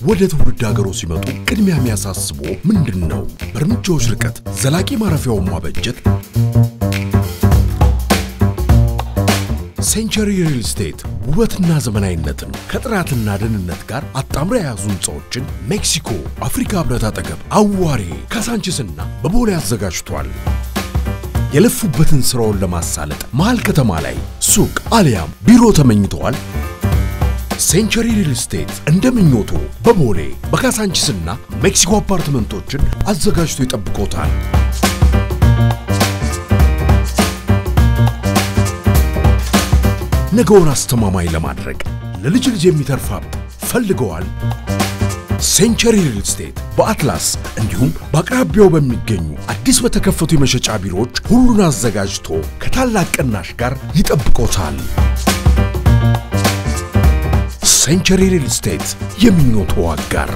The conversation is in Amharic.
ወደ ትውልድ ሀገሩ ሲመጡ ቅድሚያ የሚያሳስቦ ምንድነው? በእርምጃዎች ርቀት ዘላቂ ማረፊያውን ማበጀት ሴንቸሪ ሪል ስቴት ውበትና ዘመናዊነትን ከጥራትና ደህንነት ጋር አጣምሮ የያዙ ህንጻዎችን ሜክሲኮ አፍሪካ ህብረት አጠገብ አዋሬ ካሳንቺስና በቦሌ አዘጋጅቷል። የለፉበትን ስራውን ለማሳለጥ መሃል ከተማ ላይ ሱቅ አሊያም ቢሮ ተመኝተዋል? ሴንቸሪ ሪል ስቴት እንደምኞቱ በቦሌ በካሳንቺስና ሜክሲኮ አፓርትመንቶችን አዘጋጅቶ ይጠብቆታል። ነገውን አስተማማኝ ለማድረግ ለልጅ ልጅ የሚተርፍ ሀብት ፈልገዋል? ሴንቸሪ ሪል ስቴት በአትላስ እንዲሁም በአቅራቢያው በሚገኙ አዲስ በተከፈቱ የመሸጫ ቢሮዎች ሁሉን አዘጋጅቶ ከታላቅ ቅናሽ ጋር ይጠብቆታል። ሴንቸሪ ሪል ስቴት የሚኖቱ አጋር